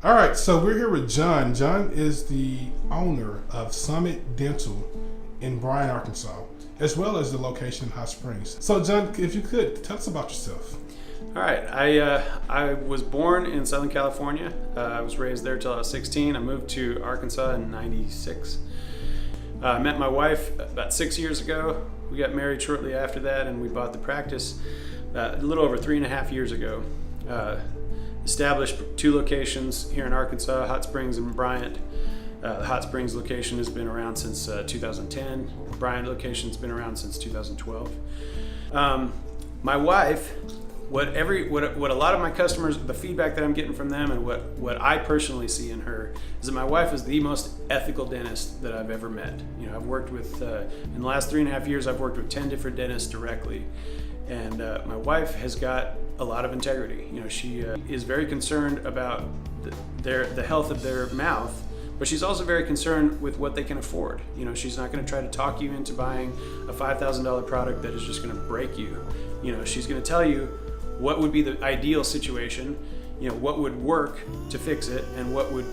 All right, so we're here with John. John is the owner of Summit Dental in Bryan, Arkansas, as well as the location in Hot Springs. So, John, if you could tell us about yourself. All right, I was born in Southern California. I was raised there till I was 16. I moved to Arkansas in '96. I met my wife about 6 years ago. We got married shortly after that, and we bought the practice a little over 3.5 years ago. Established 2 locations here in Arkansas, Hot Springs and Bryant. The Hot Springs location has been around since 2010. The Bryant location's been around since 2012. My wife, what a lot of my customers, the feedback that I'm getting from them, and what I personally see in her, is that my wife is the most ethical dentist that I've ever met. You know, I've worked with in the last 3.5 years, I've worked with 10 different dentists directly, and my wife has got a lot of integrity. You know, she is very concerned about the health of their mouth, but she's also very concerned with what they can afford. You know, she's not going to try to talk you into buying a $5,000 product that is just going to break you. You know, she's going to tell you what would be the ideal situation, you know, what would work to fix it, and what would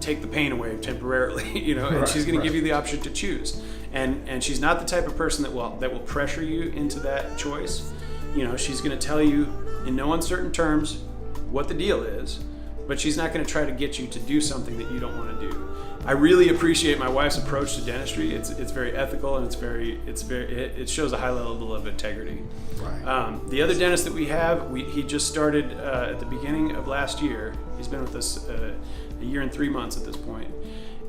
take the pain away temporarily, you know, and Right, she's going to right. give you the option to choose. And she's not the type of person that will pressure you into that choice. You know, she's going to tell you in no uncertain terms what the deal is, but she's not going to try to get you to do something that you don't want to do. I really appreciate my wife's approach to dentistry. It's very ethical, and it shows a high level of integrity. Right. The other dentist that we have, he just started at the beginning of last year. He's been with us a year and 3 months at this point,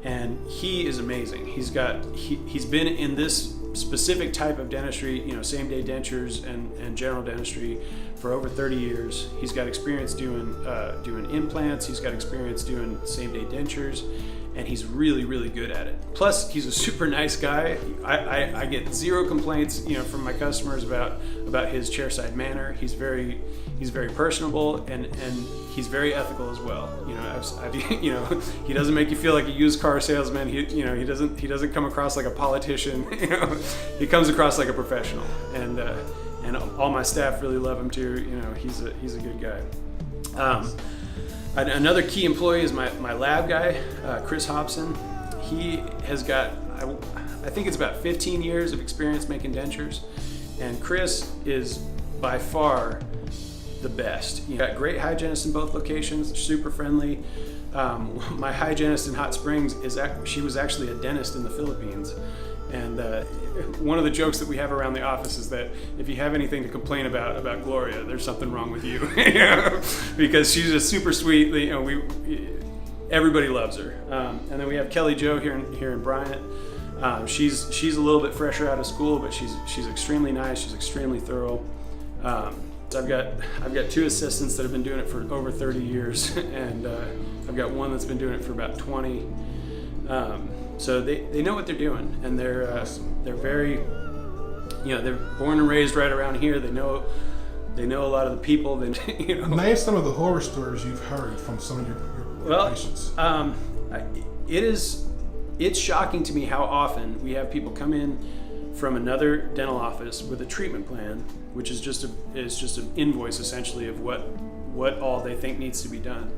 and he is amazing. He's been in this specific type of dentistry, you know, same day dentures and general dentistry for over 30 years. He's got experience doing implants. He's got experience doing same day dentures, and he's really, really good at it. Plus, he's a super nice guy. I get zero complaints, you know, from my customers about his chairside manner. He's very personable, and he's very ethical as well. You know, I've you know, he doesn't make you feel like a used car salesman. He doesn't come across like a politician. You know, he comes across like a professional, and all my staff really love him too. You know, he's a good guy. Another key employee is my lab guy, Chris Hobson. He has got, I think it's about 15 years of experience making dentures, and Chris is by far the best. You got great hygienists in both locations, super friendly. My hygienist in Hot Springs she was actually a dentist in the Philippines. And one of the jokes that we have around the office is that if you have anything to complain about Gloria, there's something wrong with you, you know? Because she's just super sweet. You know, everybody loves her. And then we have Kelly Jo here in Bryant. She's a little bit fresher out of school, but she's extremely nice. She's extremely thorough. So I've got 2 assistants that have been doing it for over 30 years, and I've got one that's been doing it for about 20. So they know what they're doing, and they're very, you know, they're born and raised right around here. They know a lot of the people. You know. Name some of the horror stories you've heard from some of your patients. It's shocking to me how often we have people come in from another dental office with a treatment plan, which is just an invoice essentially of what all they think needs to be done.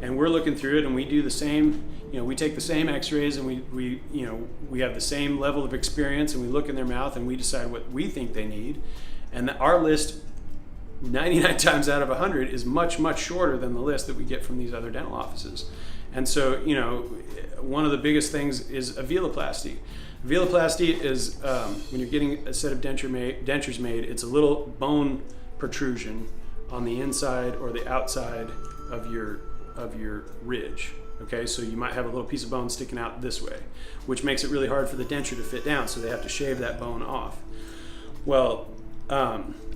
And we're looking through it, and we do the same. You know, we take the same X-rays, and we have the same level of experience, and we look in their mouth, and we decide what we think they need. And our list, 99 times out of 100, is much, much shorter than the list that we get from these other dental offices. And so, you know, one of the biggest things is a veloplasty. Veloplasty is when you're getting a set of dentures made, it's a little bone protrusion on the inside or the outside of your ridge. Okay, so you might have a little piece of bone sticking out this way, which makes it really hard for the denture to fit down, so they have to shave that bone off. Well,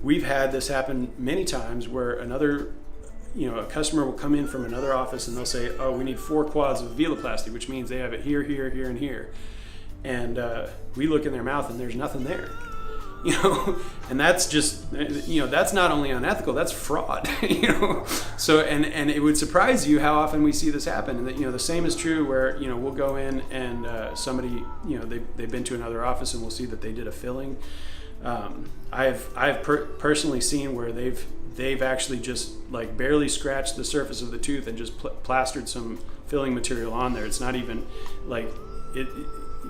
we've had this happen many times where a customer will come in from another office and they'll say, oh, we need 4 quads of veloplasty, which means they have it here, here, here, and here. And we look in their mouth and there's nothing there. You know, and that's just, you know, that's not only unethical, that's fraud. You know, so and it would surprise you how often we see this happen. And that, you know, the same is true where, you know, we'll go in and somebody, you know, they've been to another office and we'll see that they did a filling. I've personally seen where they've they've actually just like barely scratched the surface of the tooth and just plastered some filling material on there. It's not even like it.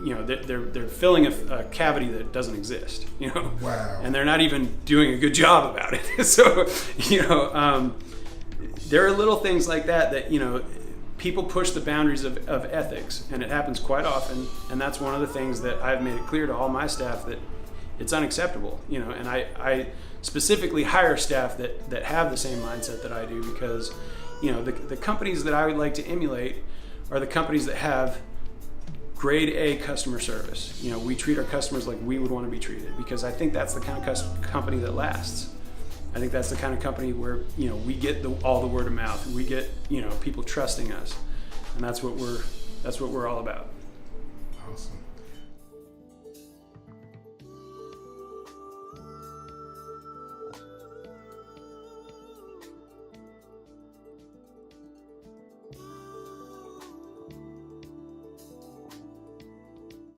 You know, they're filling a cavity that doesn't exist. You know, wow. And they're not even doing a good job about it. So, you know, there are little things like that, you know, people push the boundaries of ethics, and it happens quite often. And that's one of the things that I've made it clear to all my staff that it's unacceptable. You know, and I specifically hire staff that have the same mindset that I do, because, you know, the companies that I would like to emulate are the companies that have grade A customer service. You know, we treat our customers like we would want to be treated, because I think that's the kind of company that lasts. I think that's the kind of company where, you know, we get all the word of mouth. We get, you know, people trusting us, and that's what we're all about.